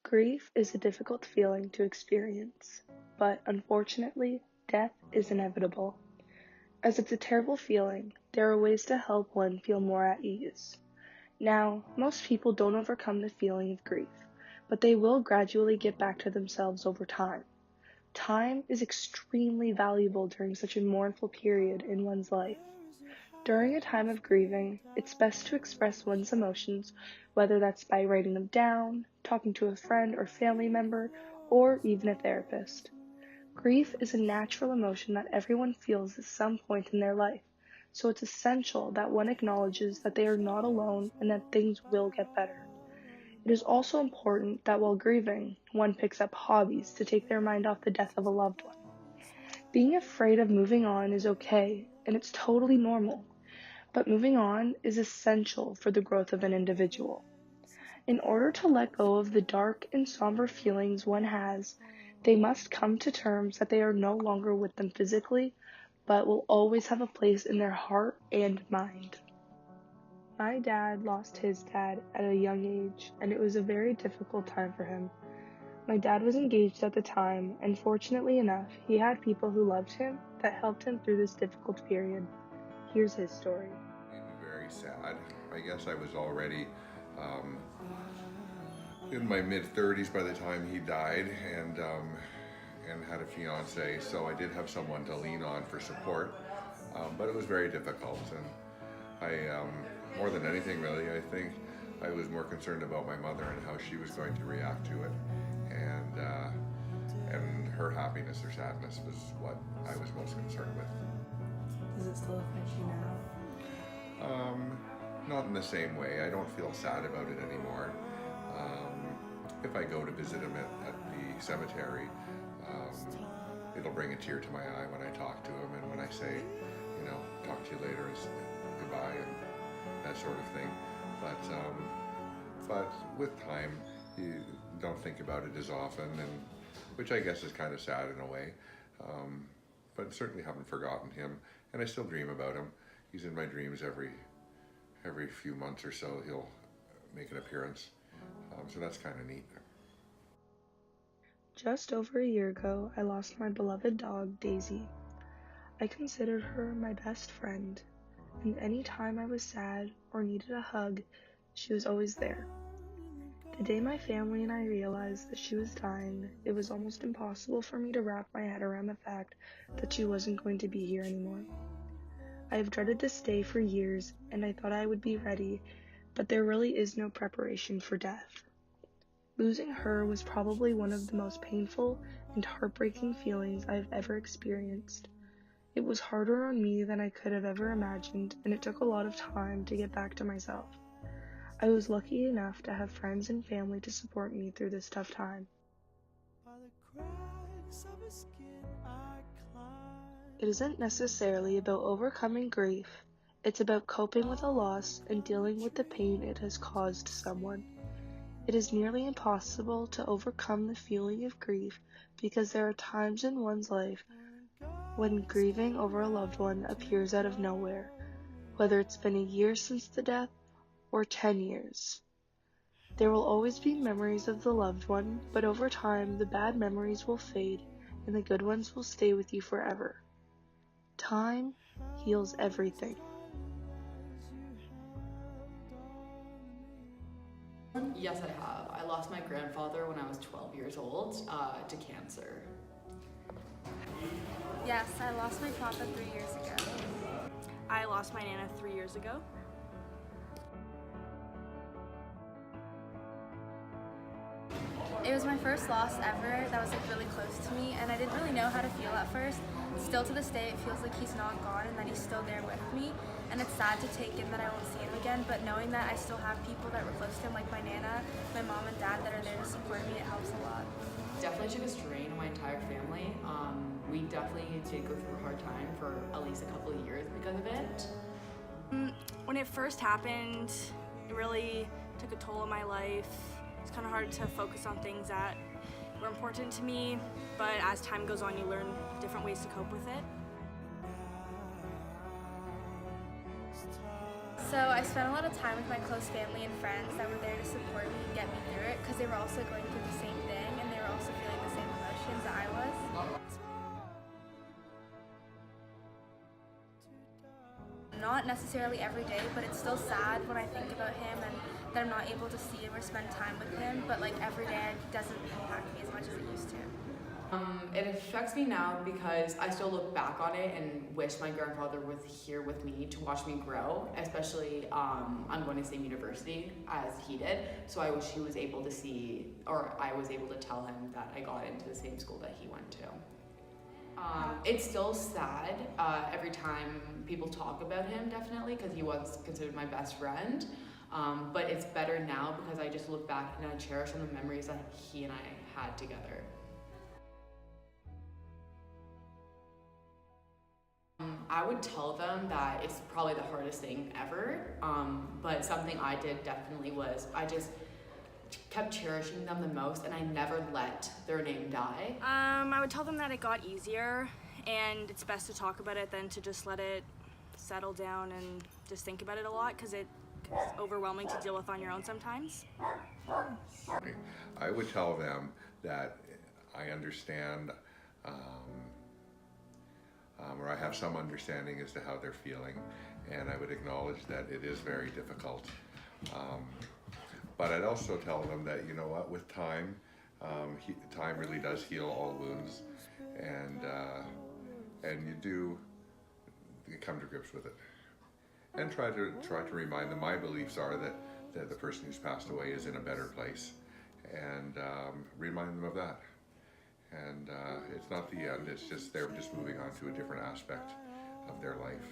Grief is a difficult feeling to experience, but unfortunately, death is inevitable. As it's a terrible feeling, there are ways to help one feel more at ease. Now, most people don't overcome the feeling of grief, but they will gradually get back to themselves over time. Time is extremely valuable during such a mournful period in one's life. During a time of grieving, it's best to express one's emotions, whether that's by writing them down, talking to a friend or family member, or even a therapist. Grief is a natural emotion that everyone feels at some point in their life, so it's essential that one acknowledges that they are not alone and that things will get better. It is also important that while grieving, one picks up hobbies to take their mind off the death of a loved one. Being afraid of moving on is okay, and it's totally normal. But moving on is essential for the growth of an individual. In order to let go of the dark and somber feelings one has, they must come to terms that they are no longer with them physically, but will always have a place in their heart and mind. My dad lost his dad at a young age, and it was a very difficult time for him. My dad was engaged at the time, and fortunately enough, he had people who loved him that helped him through this difficult period. Here's his story. Very sad. I guess I was already in my mid-30s by the time he died, and had a fiance, so I did have someone to lean on for support, but it was very difficult, and I more than anything really, I think I was more concerned about my mother and how she was going to react to it, and her happiness or sadness was what I was most concerned with. Does it still affect you now? Not in the same way. I don't feel sad about it anymore. If I go to visit him at the cemetery, it'll bring a tear to my eye when I talk to him and when I say, talk to you later and goodbye and that sort of thing. But with time, you don't think about it as often, and which I guess is kind of sad in a way. But certainly haven't forgotten him, and I still dream about him. He's in my dreams every few months or so. He'll make an appearance, so that's kind of neat. Just over a year ago, I lost my beloved dog, Daisy. I considered her my best friend, and any time I was sad or needed a hug, she was always there. The day my family and I realized that she was dying, it was almost impossible for me to wrap my head around the fact that she wasn't going to be here anymore. I have dreaded this day for years, and I thought I would be ready, but there really is no preparation for death. Losing her was probably one of the most painful and heartbreaking feelings I have ever experienced. It was harder on me than I could have ever imagined, and it took a lot of time to get back to myself. I was lucky enough to have friends and family to support me through this tough time. It isn't necessarily about overcoming grief, it's about coping with a loss and dealing with the pain it has caused someone. It is nearly impossible to overcome the feeling of grief because there are times in one's life when grieving over a loved one appears out of nowhere, whether it's been a year since the death or 10 years. There will always be memories of the loved one, but over time the bad memories will fade and the good ones will stay with you forever. Time heals everything. Yes, I have. I lost my grandfather when I was 12 years old to cancer. Yes, I lost my papa 3 years ago. I lost my nana 3 years ago. It was my first loss ever that was really close to me, and I didn't really know how to feel at first. Still to this day, it feels like he's not gone and that he's still there with me, and it's sad to take in that I won't see him again, but knowing that I still have people that were close to him, like my nana, my mom and dad, that are there to support me, it helps a lot. Definitely took a strain on my entire family. We definitely did go through a hard time for at least a couple of years because of it. When it first happened, it really took a toll on my life. It's kind of hard to focus on things that were important to me, but as time goes on, you learn different ways to cope with it. So I spent a lot of time with my close family and friends that were there to support me and get me through it because they were also going through the same thing and they were also feeling the same emotions that I was. Not necessarily every day, but it's still sad when I think about him and that I'm not able to see him or spend time with him, but like every day it doesn't impact me as much as it used to. It affects me now because I still look back on it and wish my grandfather was here with me to watch me grow, especially I'm going to the same university as he did, so I wish he was able to see, or I was able to tell him that I got into the same school that he went to. It's still sad every time people talk about him, definitely, because he was considered my best friend. But it's better now because I just look back and I cherish some of the memories that he and I had together. I would tell them that it's probably the hardest thing ever, but something I did definitely was I just kept cherishing them the most and I never let their name die. I would tell them that it got easier and it's best to talk about it than to just let it settle down and just think about it a lot because it's overwhelming to deal with on your own sometimes. I would tell them that I understand, or I have some understanding as to how they're feeling, and I would acknowledge that it is very difficult. But I'd also tell them that, you know what, with time, time really does heal all wounds, and you do come to grips with it. And try to remind them, my beliefs are that the person who's passed away is in a better place, and remind them of that. And it's not the end, it's just they're just moving on to a different aspect of their life.